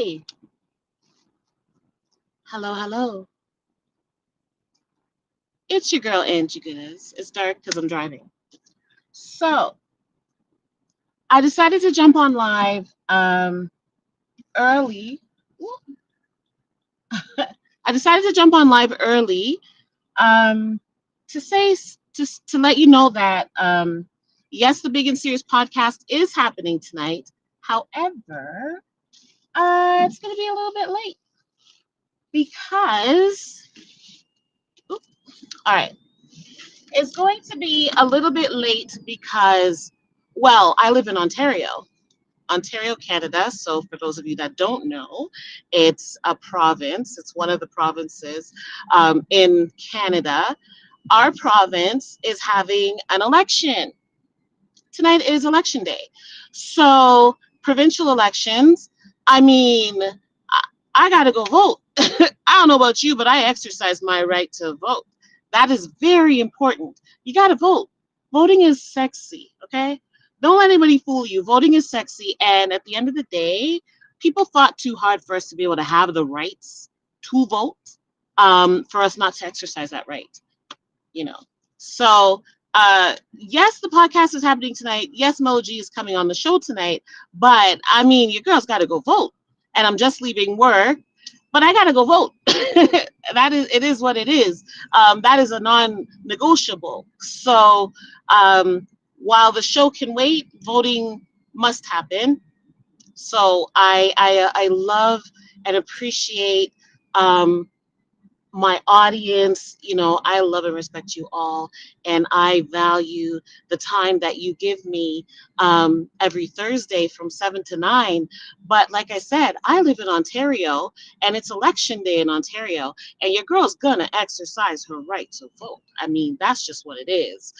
Hey, hello, hello. It's your girl Angie Goodness. It's dark because I'm driving. So I decided to jump on live early. I decided to jump on live early um, to to let you know that yes, the Big and Serious podcast is happening tonight. However, it's going to be a little bit late because all right, it's going to be a little bit late because well, I live in Ontario, Canada. So, for those of you that don't know, it's a province. It's one of the provinces in Canada. Our province is having an election. Tonight is election day. So, provincial elections, I mean, I got to go vote. I don't know about you, but I exercise my right to vote. That is very important. You got to vote. Voting is sexy, okay? Don't let anybody fool you. Voting is sexy. And at the end of the day, people fought too hard for us to be able to have the rights to vote, for us not to exercise that right, you know. So, yes, the podcast is happening tonight. Yes, Moji is coming on the show tonight. But, I mean, your girl's got to go vote. And I'm just leaving work but I gotta go vote. It is what it is. That is a non-negotiable. So while the show can wait, voting must happen. So I love and appreciate um, my audience. You know, I love and respect you all, and I value the time that you give me every Thursday from 7 to 9. But like I said, I live in Ontario, and it's election day in Ontario, and your girl's gonna exercise her right to vote. I mean, that's just what it is.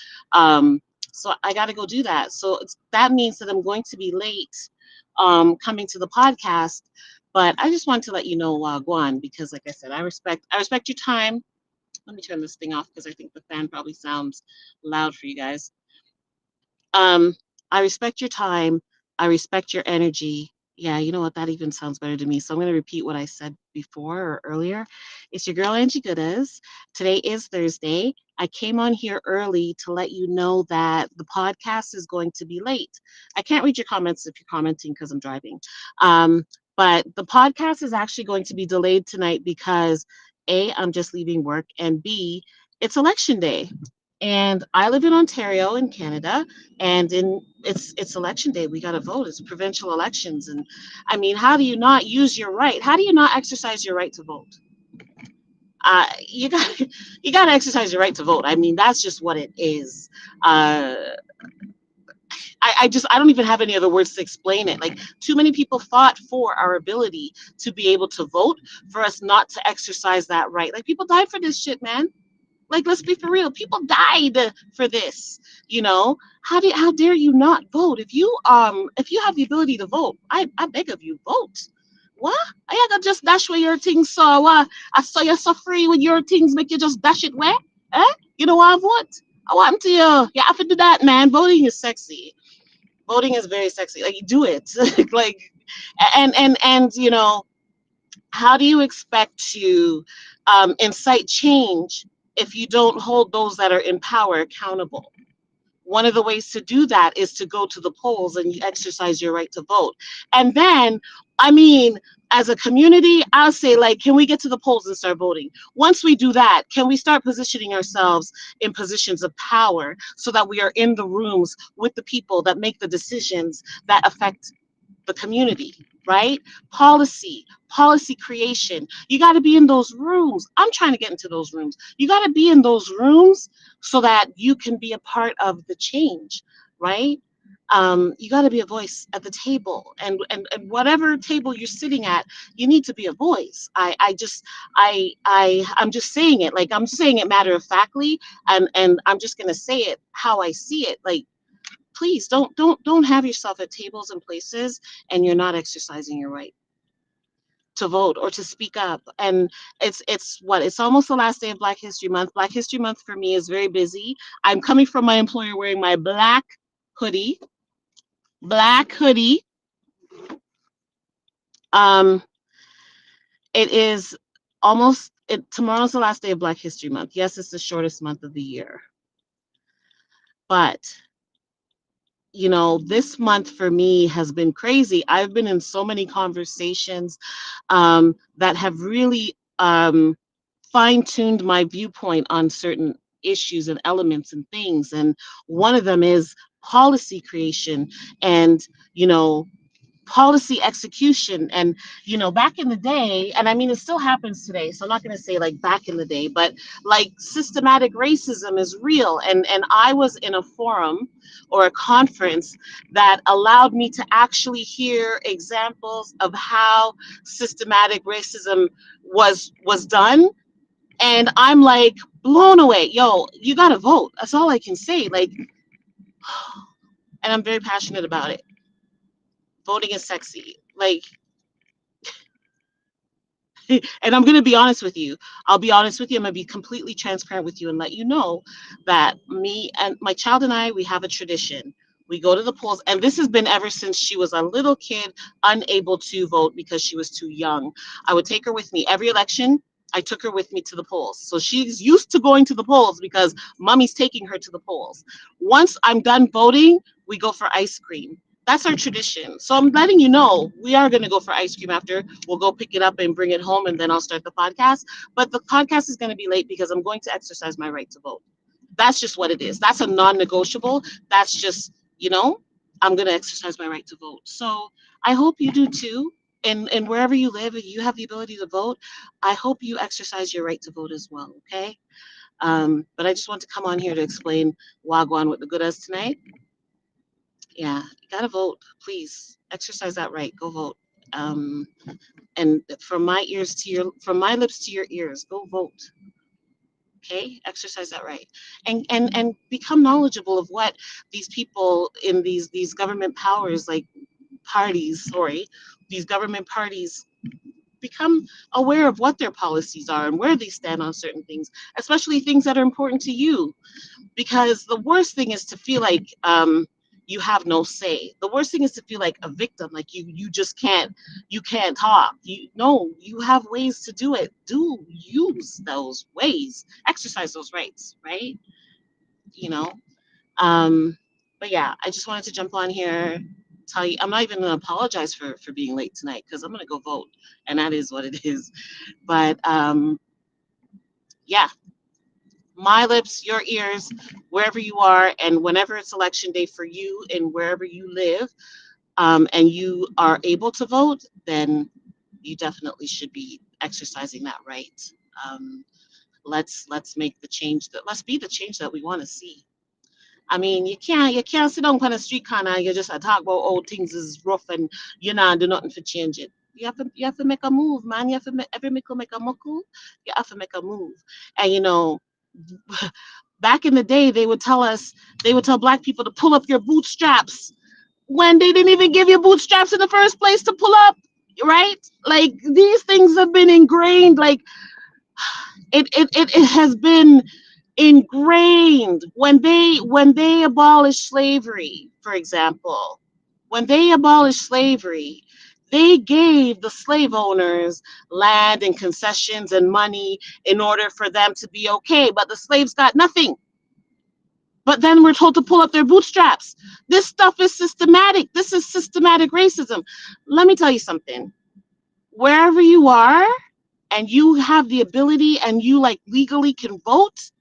So I got to go do that. So that means that I'm going to be late coming to the podcast, but I just wanted to let you know, Guan, because like I said, I respect your time. Let me turn this thing off because I think the fan probably sounds loud for you guys. Um, I respect your time. I respect your energy. Yeah, you know what? That even sounds better to me. So I'm going to repeat what I said before or earlier. It's your girl Angie Goodes. Today is Thursday. I came on here early to let you know that the podcast is going to be late. I can't read your comments if you're commenting because I'm driving. But the podcast is actually going to be delayed tonight because A, I'm just leaving work, and B, it's election day. And I live in Ontario in Canada, and it's election day. We got to vote. It's provincial elections, and I mean, how do you not use your right? How do you not exercise your right to vote? You got you got to exercise your right to vote. I mean, that's just what it is. Uh, I don't even have any other words to explain it. Like too many people fought for our ability to be able to vote, for us not to exercise that right. Like people died for this shit, man. Like, let's be for real. People died for this. You know, how dare you not vote? If you have the ability to vote, I beg of you, vote. What? I gotta just dash where your things so I saw you so free with your things make you just dash it where? Eh? You know what I want? I want to you. You have to do that, man. Voting is sexy. Voting is very sexy. Like you do it. like and you know, how do you expect to incite change if you don't hold those that are in power accountable? One of the ways to do that is to go to the polls and you exercise your right to vote. And then, I mean, as a community, I'll say, like, can we get to the polls and start voting? Once we do that, can we start positioning ourselves in positions of power so that we are in the rooms with the people that make the decisions that affect the community, right? Policy creation. You got to be in those rooms. I'm trying to get into those rooms. You got to be in those rooms so that you can be a part of the change, right? You got to be a voice at the table, and whatever table you're sitting at, you need to be a voice. I'm just saying it, like I'm saying it matter of factly, and I'm just gonna say it how I see it, like please don't have yourself at tables and places and you're not exercising your right to vote or to speak up. And it's almost the last day of Black History Month. Black History Month for me is very busy. I'm coming from my employer wearing my hoodie black hoodie, It is tomorrow's the last day of Black History Month. Yes, it's the shortest month of the year. But, this month for me has been crazy. I've been in so many conversations that have really fine-tuned my viewpoint on certain issues and elements and things. And one of them is policy creation and, you know, policy execution. And back in the day, and I mean it still happens today, so I'm not going to say like back in the day, but like systematic racism is real. And I was in a forum or a conference that allowed me to actually hear examples of how systematic racism was done. And I'm like blown away. Yo, you got to vote. That's all I can say. Like, and I'm very passionate about it. Voting is sexy. Like, and I'm going to be honest with you. I'll be honest with you. I'm going to be completely transparent with you and let you know that me and my child and I, we have a tradition. We go to the polls, and this has been ever since she was a little kid, unable to vote because she was too young. I would take her with me every election. I took her with me to the polls. So she's used to going to the polls because mommy's taking her to the polls. Once I'm done voting, we go for ice cream. That's our tradition. So I'm letting you know we are going to go for ice cream after. We'll go pick it up and bring it home, and then I'll start the podcast. But the podcast is going to be late because I'm going to exercise my right to vote. That's just what it is. That's a non-negotiable. That's just, I'm going to exercise my right to vote. So I hope you do too. And wherever you live, if you have the ability to vote, I hope you exercise your right to vote as well. Okay. But I just want to come on here to explain Wagwan with the good as tonight. Yeah, you gotta vote. Please exercise that right. Go vote. Um, and from my lips to your ears, go vote. Okay, exercise that right, and become knowledgeable of what these people in these government powers, like parties, sorry, these government parties, become aware of what their policies are and where they stand on certain things, especially things that are important to you. Because the worst thing is to feel like you have no say. The worst thing is to feel like a victim, like you just can't talk. You have ways to do it. Do use those ways. Exercise those rights, right? You know. Um, but yeah, I just wanted to jump on here, tell you I'm not even gonna apologize for being late tonight because I'm gonna go vote, and that is what it is. But yeah, my lips, your ears, wherever you are, and whenever it's election day for you and wherever you live, and you are able to vote, then you definitely should be exercising that right. Um, let's make the change let's be the change that we want to see. I mean, you can't sit down on a street corner and you just talk about old things is rough and do nothing to change it. You have to make a move, man. You have to make a muckle. You have to make a move, and back in the day, they would tell black people to pull up your bootstraps when they didn't even give you bootstraps in the first place to pull up, right? Like these things have been ingrained. Like it has been ingrained when they abolished slavery, for example. When they abolished slavery, they gave the slave owners land and concessions and money in order for them to be okay, but the slaves got nothing. But then we're told to pull up their bootstraps. This stuff is systematic. This is systematic racism. Let me tell you something. Wherever you are and you have the ability and you like legally can vote,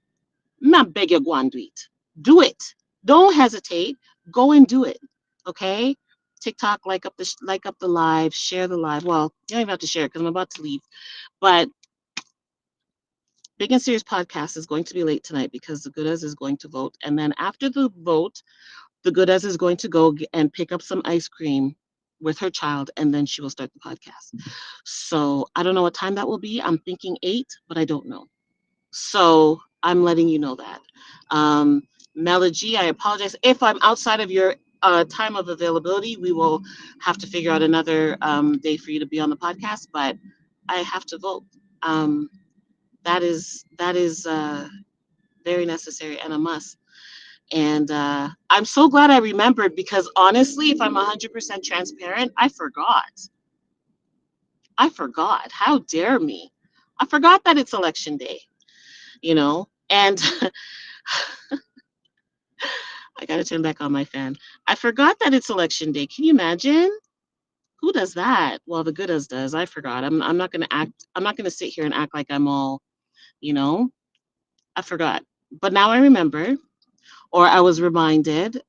not beg you go and do it. Do it. Don't hesitate. Go and do it. Okay? TikTok, like up the live, share the live. Well, you don't even have to share it because I'm about to leave. But Big and Serious podcast is going to be late tonight because the Goodas is going to vote. And then after the vote, the Goodas is going to go and pick up some ice cream with her child, and then she will start the podcast. So I don't know what time that will be. I'm thinking 8, but I don't know. So I'm letting you know that. Melody, I apologize. If I'm outside of your time of availability, we will have to figure out another day for you to be on the podcast, but I have to vote. Um, that is very necessary and a must. And I'm so glad I remembered because honestly, if I'm 100% transparent, I forgot. I forgot. How dare me? I forgot that it's election day, and I got to turn back on my fan. I forgot that it's election day. Can you imagine? Who does that? Well, the Goodas does. I forgot. I'm not going to act. I'm not going to sit here and act like I'm all, you know, I forgot. But now I remember, or I was reminded.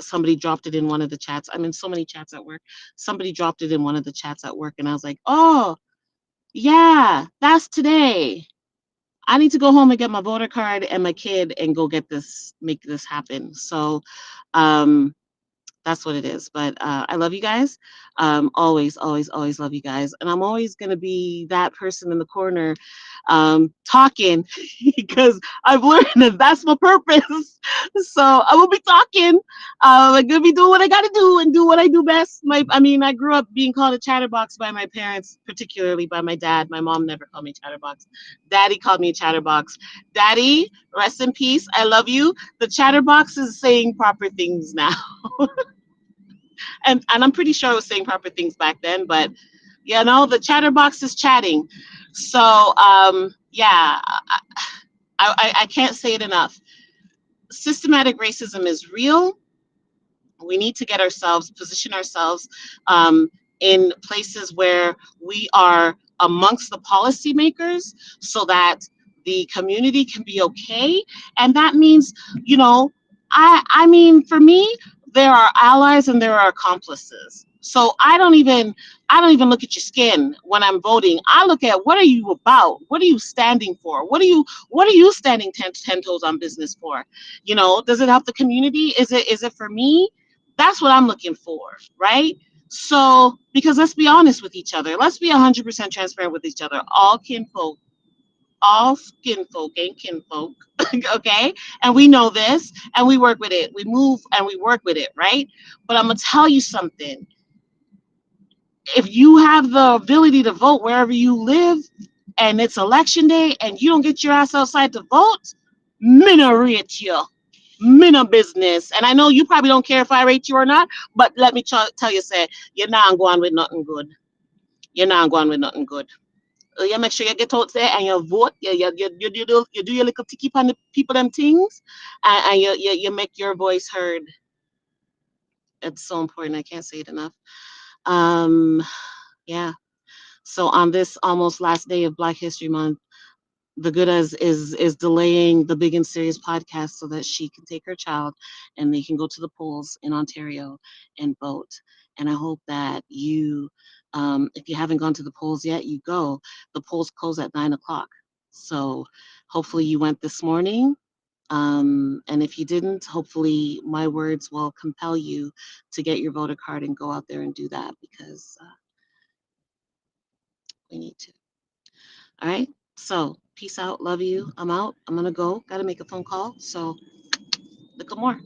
Somebody dropped it in one of the chats. I'm in so many chats at work. Somebody dropped it in one of the chats at work, and I was like, oh, yeah, that's today. I need to go home and get my voter card and my kid and go get this, make this happen. So, um, that's what it is. But I love you guys. Always, always, always love you guys. And I'm always going to be that person in the corner talking because I've learned that that's my purpose. So I will be talking. I'm going to be doing what I got to do and do what I do best. I grew up being called a chatterbox by my parents, particularly by my dad. My mom never called me chatterbox. Daddy called me chatterbox. Daddy, rest in peace. I love you. The chatterbox is saying proper things now. And I'm pretty sure I was saying proper things back then, but the chatterbox is chatting. So yeah, I can't say it enough. Systematic racism is real. We need to get ourselves, position ourselves um, in places where we are amongst the policymakers so that the community can be okay. And that means, for me, there are allies and there are accomplices. So I don't even look at your skin when I'm voting. I look at what are you about? What are you standing for? What are you standing ten toes on business for? Does it help the community? Is it for me? That's what I'm looking for, right? So, because let's be honest with each other. Let's be 100% transparent with each other. All kinfolk, all skin folk ain't kinfolk, okay? And we know this, and we work with it. We move and we work with it, right? But I'm gonna tell you something. If you have the ability to vote wherever you live, and it's election day, and you don't get your ass outside to vote, me no rate you. Me no business. And I know you probably don't care if I rate you or not, but let me tell you, say, you're not going with nothing good. You're not going with nothing good. You make sure you get out there and you vote. You do your little ticky on the people them things, and you make your voice heard. It's so important. I can't say it enough. Um, yeah. So on this almost last day of Black History Month, the good as is delaying the Big and Serious podcast so that she can take her child and they can go to the polls in Ontario and vote. And I hope that if you haven't gone to the polls yet, you go. The polls close at 9 o'clock. So hopefully you went this morning. And if you didn't, hopefully my words will compel you to get your voter card and go out there and do that because we need to. All right. So peace out. Love you. I'm out. I'm gonna go. Gotta make a phone call. So look more.